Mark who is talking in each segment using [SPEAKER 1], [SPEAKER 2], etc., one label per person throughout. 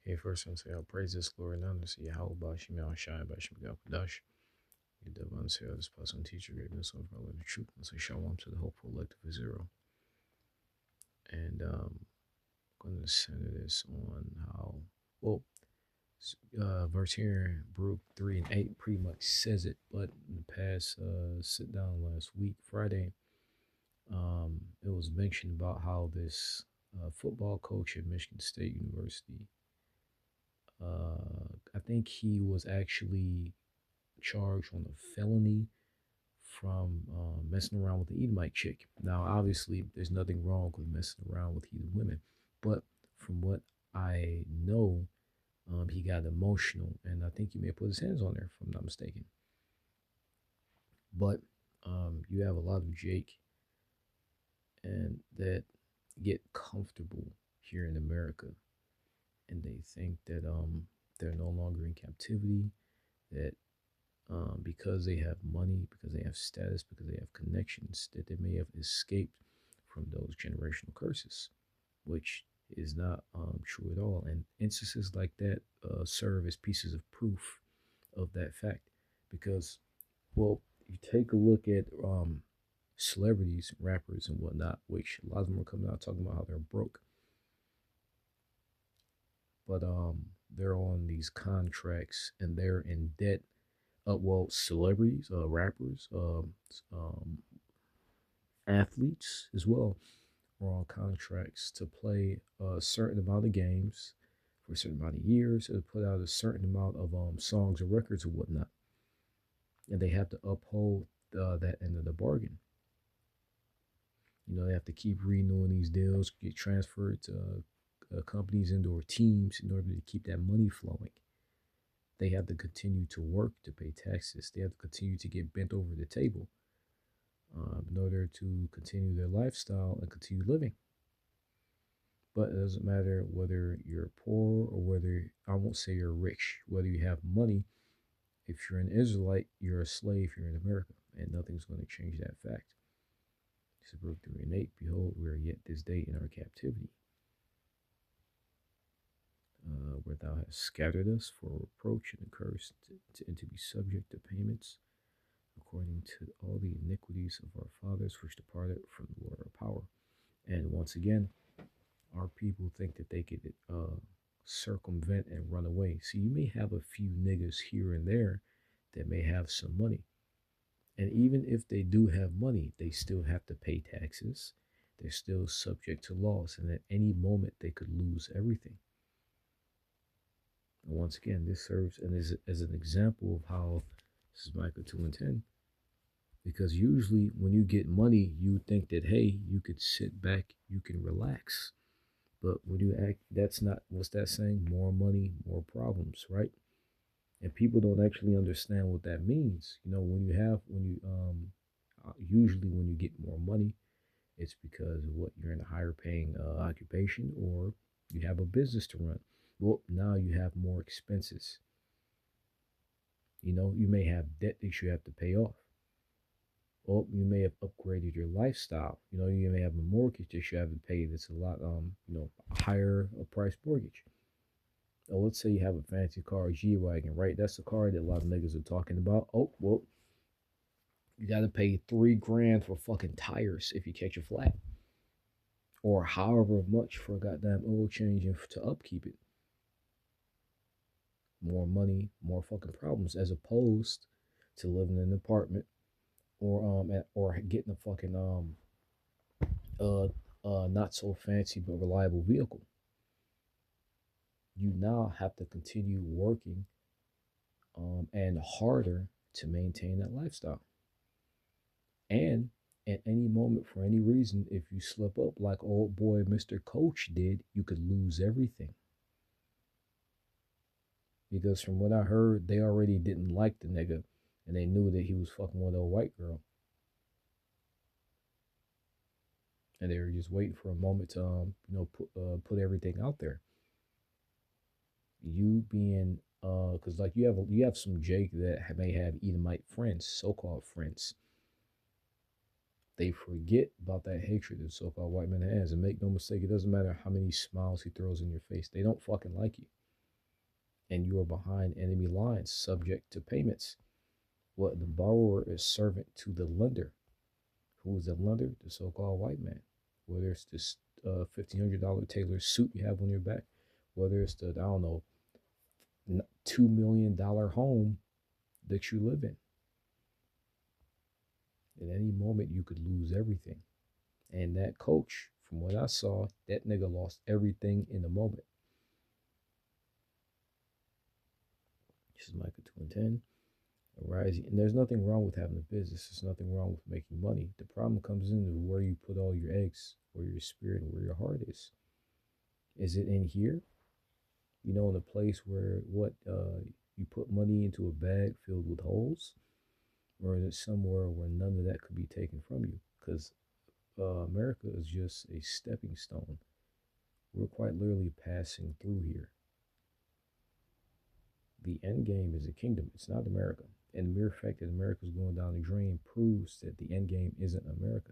[SPEAKER 1] Hey, first I'm say, I'll praise this glory and honor to Yahweh Bashim Yahweh Shai Bashim Gakadash. You divine say, this person teacher gave us over the truth. And say, Shalom to the hopeful elect of Israel. And I'm going to center this on how, well, verse here, Baruch 3 and 8 pretty much says it. But in the past sit down last week, Friday, it was mentioned about how this football coach at Michigan State University, I think he was actually charged on a felony from messing around with the Edomite chick. Now, obviously, there's nothing wrong with messing around with heathen women, but from what I know, he got emotional, and I think he may have put his hands on her, if I'm not mistaken. But you have a lot of Jake and that get comfortable here in America, and they think that they're no longer in captivity, that because they have money, because they have status, because they have connections, that they may have escaped from those generational curses, which is not true at all. And instances like that serve as pieces of proof of that fact. Because, well, you take a look at celebrities, rappers, and whatnot, which a lot of them are coming out talking about how they're broke. But they're on these contracts and they're in debt. Well, celebrities, rappers, athletes as well are on contracts to play a certain amount of games for a certain amount of years, to put out a certain amount of songs or records or whatnot, and they have to uphold that end of the bargain. You know, they have to keep renewing these deals, get transferred to companies and or teams in order to keep that money flowing. They have to continue to work to pay taxes. They have to continue to get bent over the table in order to continue their lifestyle and continue living. But it doesn't matter whether you're poor or whether, I won't say you're rich, whether you have money. If you're an Israelite, you're a slave here in America, and nothing's going to change that fact. Hebrews 3 and 8, behold, we are yet this day in our captivity, where thou hast scattered us for reproach and a curse, and to be subject to payments, according to all the iniquities of our fathers, which departed from the Lord our power. And once again, our people think that they could circumvent and run away. So you may have a few niggas here and there that may have some money. And even if they do have money, they still have to pay taxes. They're still subject to laws. And at any moment, they could lose everything. And once again, this serves as an example of how, this is Micah 2 and 10, because usually when you get money, you think that, hey, you could sit back, you can relax. But when you act, that's not, what's that saying? More money, more problems, right? And people don't actually understand what that means. You know, usually when you get more money, it's because of what, you're in a higher paying occupation, or you have a business to run. Well, now you have more expenses. You know, you may have debt that you have to pay off. Or you may have upgraded your lifestyle. You know, you may have a mortgage that you have to pay that's a lot, higher a price mortgage. Oh, let's say you have a fancy car, a G-Wagon, right? That's the car that a lot of niggas are talking about. Oh, well, you got to pay $3 grand for fucking tires if you catch a flat. Or however much for a goddamn oil change and to upkeep it. More money, more fucking problems, as opposed to living in an apartment or getting a fucking not so fancy but reliable vehicle. You now have to continue working and harder to maintain that lifestyle. And at any moment, for any reason, if you slip up like old boy Mr. Coach did, you could lose everything. Because from what I heard, they already didn't like the nigga, and they knew that he was fucking with a white girl. And they were just waiting for a moment to, put everything out there. You being, because like you have some Jake that may have Edomite friends, so-called friends. They forget about that hatred that so-called white man has, and make no mistake, it doesn't matter how many smiles he throws in your face. They don't fucking like you. and you are behind enemy lines, subject to payments. What the borrower is servant to the lender. Who is the lender? The so-called white man. Whether it's this $1,500 tailored suit you have on your back, whether it's the, I don't know, $2 million home that you live in. At any moment, you could lose everything. And that coach, from what I saw, that nigga lost everything in a moment. This is Micah 2 and 10. Rising. And there's nothing wrong with having a business. There's nothing wrong with making money. The problem comes into where you put all your eggs, where your spirit and where your heart is. Is it in here? You know, in a place where you put money into a bag filled with holes? Or is it somewhere where none of that could be taken from you? Because America is just a stepping stone. We're quite literally passing through here. The end game is a kingdom. It's not America. And the mere fact that America is going down the drain proves that the end game isn't America.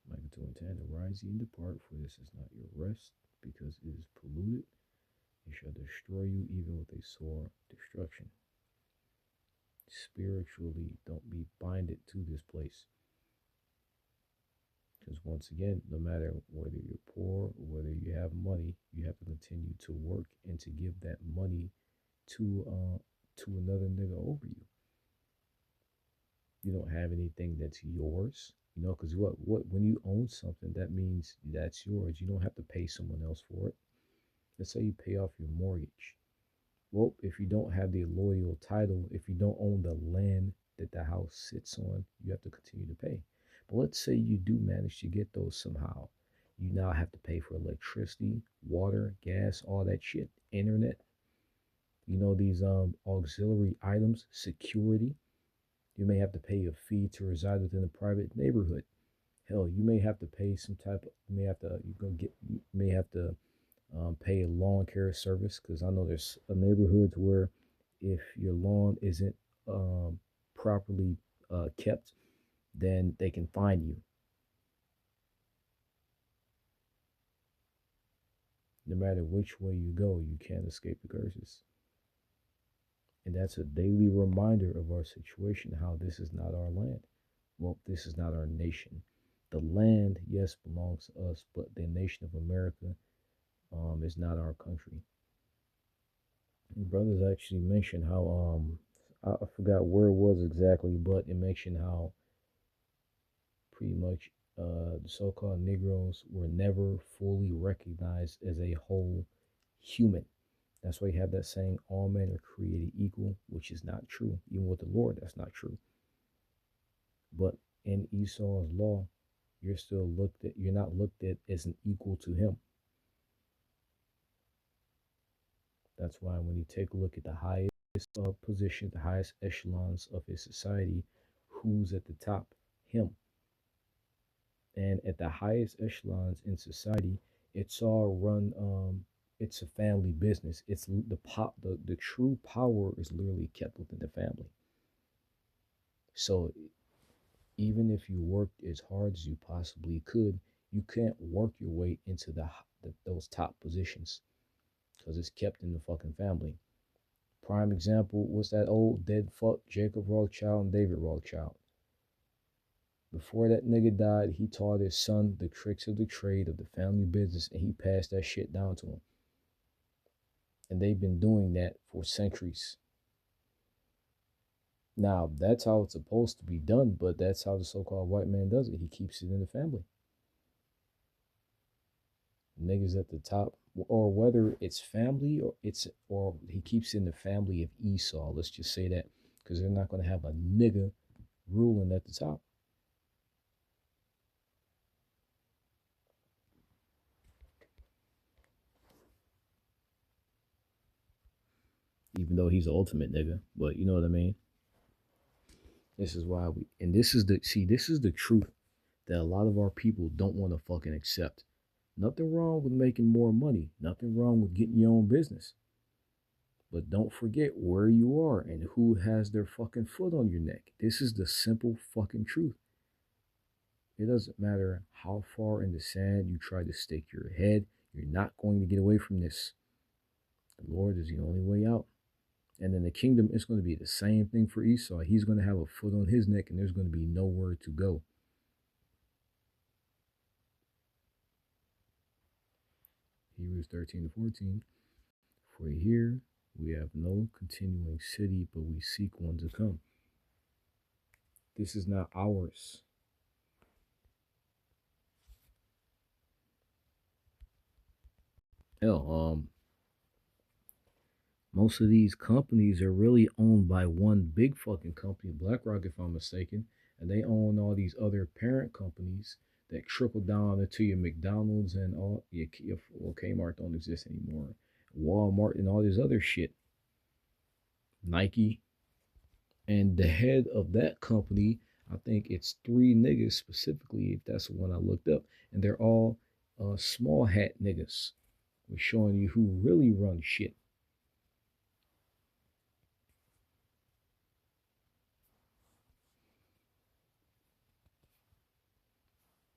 [SPEAKER 1] Micah 2 and 10, arise ye and depart, for this is not your rest, because it is polluted. It shall destroy you even with a sore destruction. Spiritually, don't be binded to this place. Because once again, no matter whether you're poor or whether you have money, you have to continue to work and to give that money to another nigga over you. You don't have anything that's yours, you know, because what when you own something, that means that's yours. You don't have to pay someone else for it. Let's say you pay off your mortgage. Well, if you don't have the loyal title, if you don't own the land that the house sits on, you have to continue to pay. But let's say you do manage to get those somehow. You now have to pay for electricity, water, gas, all that shit, internet. You know, these auxiliary items, security. You may have to pay a fee to reside within a private neighborhood. Hell, you may have to pay some type of, you may have to pay a lawn care service, because I know there's neighborhoods where if your lawn isn't properly kept, then they can fine you. No matter which way you go, you can't escape the curses. And that's a daily reminder of our situation, how this is not our land. Well, this is not our nation. The land, yes, belongs to us, but the nation of America is not our country. And brothers actually mentioned how I forgot where it was exactly, but it mentioned how pretty much the so-called Negroes were never fully recognized as a whole human. That's why you have that saying, all men are created equal, which is not true. Even with the Lord, that's not true. But in Esau's law, you're not looked at as an equal to him. That's why when you take a look at the highest position, the highest echelons of his society, who's at the top? Him. And at the highest echelons in society, it's all run. It's a family business. It's the true power is literally kept within the family. So even if you worked as hard as you possibly could, you can't work your way into those top positions, because it's kept in the fucking family. Prime example was that old dead fuck Jacob Rothschild and David Rothschild. Before that nigga died, he taught his son the tricks of the trade of the family business, and he passed that shit down to him. And they've been doing that for centuries. Now, that's how it's supposed to be done, but that's how the so-called white man does it. He keeps it in the family. Niggas at the top, or whether it's family or he keeps it in the family of Esau. Let's just say that, because they're not going to have a nigga ruling at the top. Even though he's the ultimate nigga, but you know what I mean? This is why this is the truth that a lot of our people don't want to fucking accept. Nothing wrong with making more money. Nothing wrong with getting your own business. But don't forget where you are and who has their fucking foot on your neck. This is the simple fucking truth. It doesn't matter how far in the sand you try to stick your head, you're not going to get away from this. The Lord is the only way out. And then the kingdom is going to be the same thing for Esau. He's going to have a foot on his neck and there's going to be nowhere to go. Hebrews 13 to 14. For here we have no continuing city, but we seek one to come. This is not ours. Hell, most of these companies are really owned by one big fucking company, BlackRock, if I'm mistaken, and they own all these other parent companies that trickle down into your McDonald's and all. Well, Kmart don't exist anymore. Walmart and all this other shit. Nike. And the head of that company, I think it's three niggas specifically, if that's the one I looked up, and they're all small hat niggas. We're showing you who really runs shit.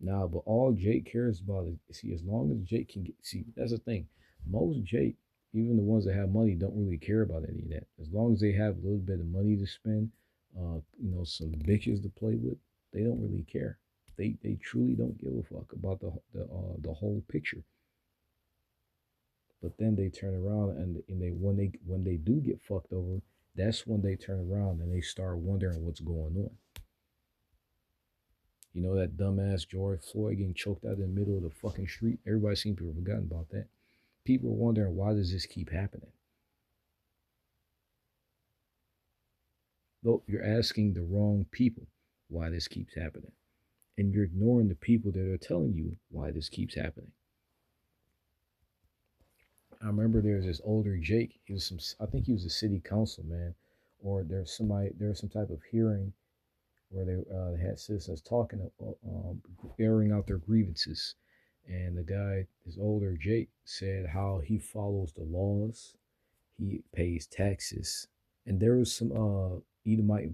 [SPEAKER 1] Nah, but all Jake cares about is, see, as long as Jake can get, see, that's the thing. Most Jake, even the ones that have money, don't really care about any of that. As long as they have a little bit of money to spend, some bitches to play with, they don't really care. They truly don't give a fuck about the whole picture. But then they turn around and when they do get fucked over, that's when they turn around and they start wondering what's going on. You know that dumbass George Floyd getting choked out in the middle of the fucking street? Everybody seems to have forgotten about that. People are wondering, why does this keep happening? Though you're asking the wrong people why this keeps happening. And you're ignoring the people that are telling you why this keeps happening. I remember there was this older Jake. I think he was a city councilman, or there was some type of hearing where they had citizens talking, airing out their grievances. And the guy, this older Jake, said how he follows the laws, he pays taxes, and there was some Edomite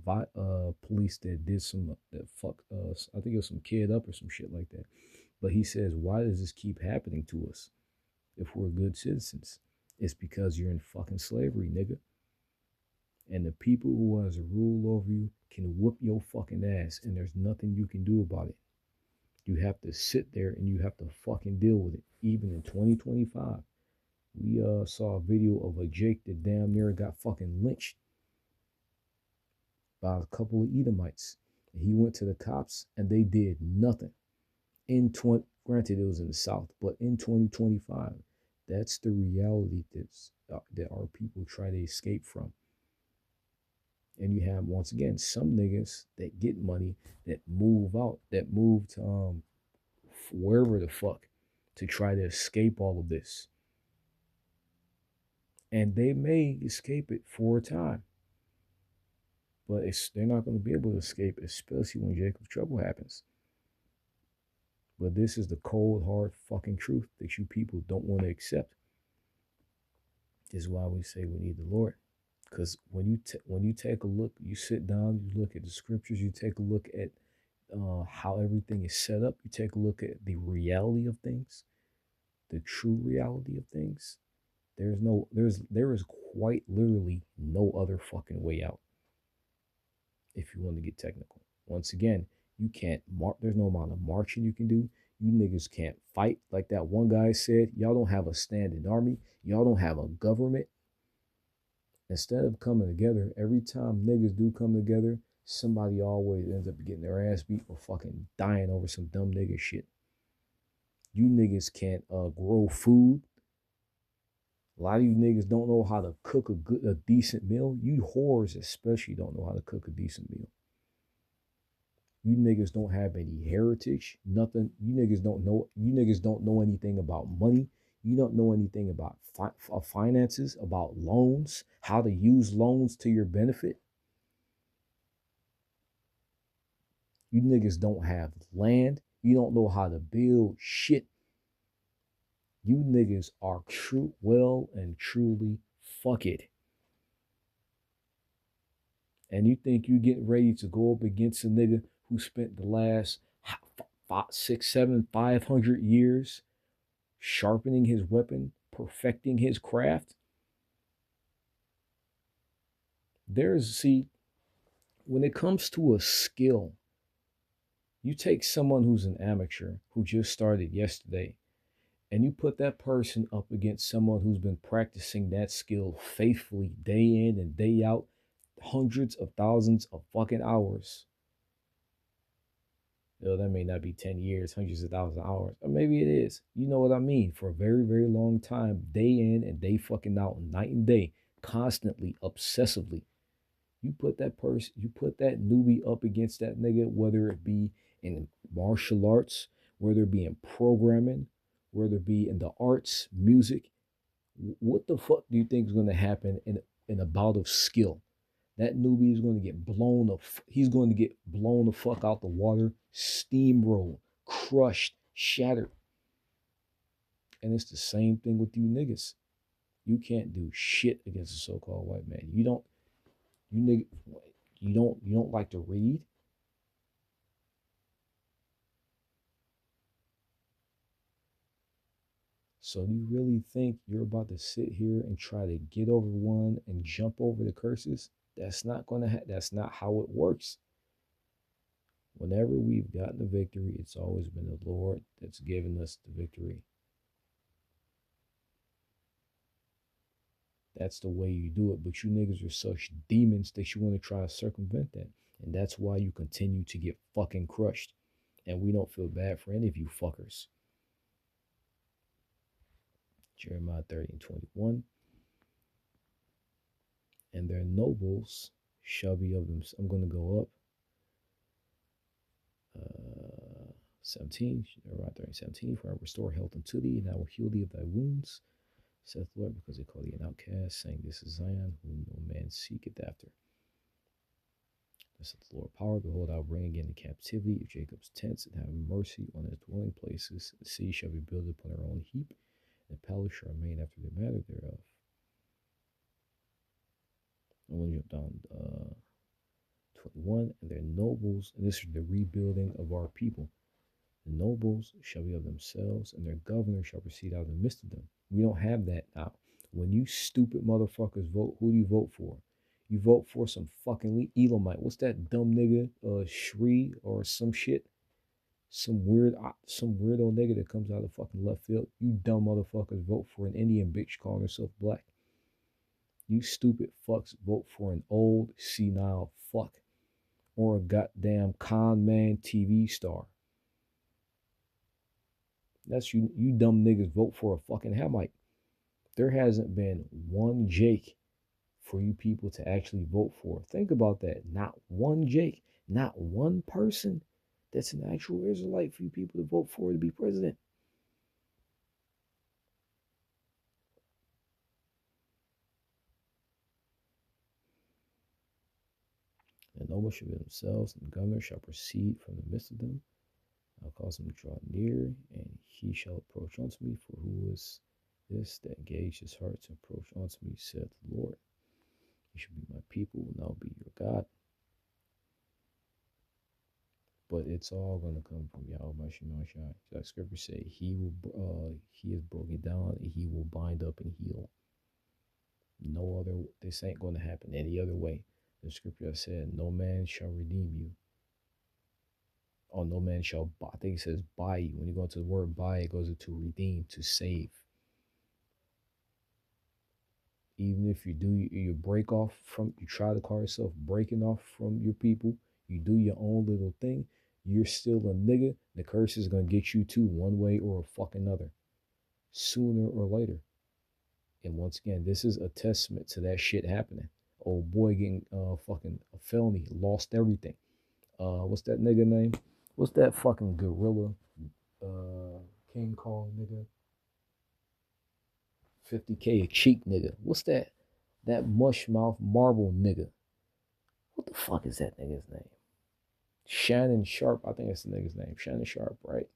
[SPEAKER 1] police that did some that fuck I think it was some kid up or some shit like that. But he says, why does this keep happening to us if we're good citizens? It's because you're in fucking slavery, nigga. And the people who has a rule over you can whoop your fucking ass, and there's nothing you can do about it. You have to sit there and you have to fucking deal with it. Even in 2025, we saw a video of a Jake that damn near got fucking lynched by a couple of Edomites. And he went to the cops and they did nothing. Granted, it was in the South, but in 2025, that's the reality that our people try to escape from. And you have, once again, some niggas that get money that move out, that move to wherever the fuck to try to escape all of this. And they may escape it for a time, but they're not going to be able to escape, especially when Jacob's trouble happens. But this is the cold, hard fucking truth that you people don't want to accept. This is why we say we need the Lord. Because when you take a look, you sit down, you look at the scriptures, you take a look at how everything is set up, you take a look at the reality of things, the true reality of things. There is quite literally no other fucking way out. If you want to get technical, once again, you can't march. There's no amount of marching you can do. You niggas can't fight like that one guy said. Y'all don't have a standing army. Y'all don't have a government. Instead of coming together, every time niggas do come together, somebody always ends up getting their ass beat or fucking dying over some dumb nigga shit. You niggas can't grow food. A lot of you niggas don't know how to cook a decent meal. You whores especially don't know how to cook a decent meal. You niggas don't have any heritage, nothing. You niggas don't know. You niggas don't know anything about money. You don't know anything about finances, about loans, how to use loans to your benefit. You niggas don't have land. You don't know how to build shit. You niggas are well and truly fuck it. And you think you getting ready to go up against a nigga who spent the last five, 6, 7, 500 years, sharpening his weapon, perfecting his craft. See, when it comes to a skill, you take someone who's an amateur who just started yesterday and you put that person up against someone who's been practicing that skill faithfully day in and day out, hundreds of thousands of fucking hours. That may not be 10 years, hundreds of thousands of hours, or maybe it is. You know what I mean? For a very, very long time, day in and day fucking out, night and day, constantly, obsessively. You put that newbie up against that nigga, whether it be in martial arts, whether it be in programming, whether it be in the arts, music. What the fuck do you think is going to happen in a bout of skill? That newbie is going to get blown the he's going to get blown the fuck out the water, steamrolled, crushed, shattered. And it's the same thing with you niggas. You can't do shit against a so-called white man. You don't like to read. So you really think you're about to sit here and try to get over one and jump over the curses? That's not how it works. Whenever we've gotten the victory, it's always been the Lord that's given us the victory. That's the way you do it. But you niggas are such demons that you want to try to circumvent that. And that's why you continue to get fucking crushed. And we don't feel bad for any of you fuckers. Jeremiah 30:21. And their nobles shall be of them. I'm going to go up. 17, Jeremiah 30:17. For I restore health unto thee, and I will heal thee of thy wounds, saith the Lord, because they call thee an outcast, saying, This is Zion, whom no man seeketh after. Thus saith the Lord power, behold, I will bring again the captivity of Jacob's tents, and have mercy on his dwelling places. The city shall be built upon her own heap, and the palace shall remain after the manner thereof. And when you jump down 21, and their nobles, and this is the rebuilding of our people. The nobles shall be of themselves, and their governor shall proceed out of the midst of them. We don't have that now. When you stupid motherfuckers vote, who do you vote for? You vote for some fucking Elamite. What's that dumb nigga, Shri or some shit? Some weirdo nigga that comes out of fucking left field. You dumb motherfuckers vote for an Indian bitch calling herself black. You stupid fucks vote for an old senile fuck or a goddamn con man TV star. That's you dumb niggas vote for a fucking Hamite. There hasn't been one Jake for you people to actually vote for. Think about that. Not one Jake, not one person that's an actual Israelite for you people to vote for to be president. And the nobles shall be themselves, and the governor shall proceed from the midst of them. I'll cause him to draw near, and he shall approach unto me. For who is this that engaged his heart to approach unto me, saith the Lord? You shall be my people, and I'll be your God. But it's all going to come from Yahweh Shemashai. Like scripture say, he is broken down, and he will bind up and heal. No other, this ain't going to happen any other way. The scripture said, no man shall redeem you. Oh, no man shall buy. I think it says buy you. When you go to the word buy, it goes into redeem, to save. Even if you do, you break off from, you try to call yourself breaking off from your people, you do your own little thing, you're still a nigga. The curse is going to get you too, one way or a fucking other, sooner or later. And once again, this is a testament to that shit happening. Old boy getting fucking a felony, lost everything. What's that nigga name? What's that fucking gorilla King Kong nigga? 50K a cheek nigga. What's that? That mush mouth marble nigga. What the fuck is that nigga's name? Shannon Sharp. I think that's the nigga's name. Shannon Sharp, right?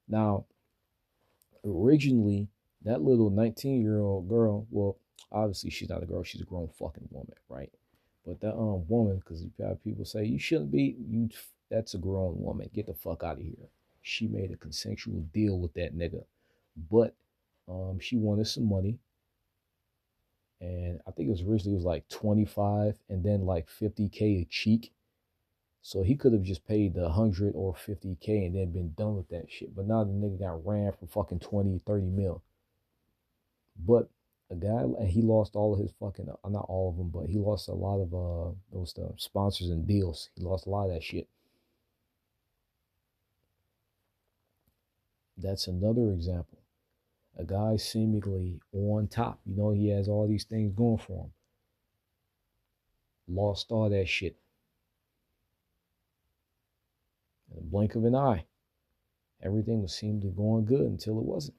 [SPEAKER 1] Now, originally, that little 19-year-old girl, well, obviously she's not a girl, she's a grown fucking woman, right? But that woman, because you have people say you shouldn't be, That's a grown woman. Get the fuck out of here. She made a consensual deal with that nigga, but she wanted some money, and I think it was originally it was like 25 and then like 50K a cheek. So he could have just paid the 100 or 50K and then been done with that shit. But now the nigga got ran for fucking 20, 30 mil. But a guy, and he lost all of his fucking, not all of them, but he lost a lot of those sponsors and deals. He lost a lot of that shit. That's another example. A guy seemingly on top. You know, he has all these things going for him. Lost all that shit in the blink of an eye. Everything was seemingly going good until it wasn't.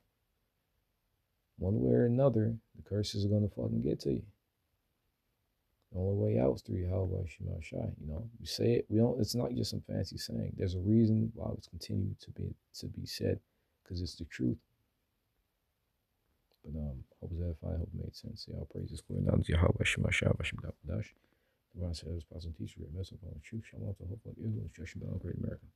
[SPEAKER 1] One way or another, the curses are gonna fucking get to you. The only way out is through Yahweh Shema Shai. You know, you say it. We don't. It's not just some fancy saying. There's a reason why it's continued to be said, because it's the truth. But hope it's edifying. Hope it made sense. Y'all praises glory now to Yahweh Shema Shai Bashim Dash. The Ron said, "As possible teacher, great message on the truth. Shalom to hope like Israel, instruction bound, great America."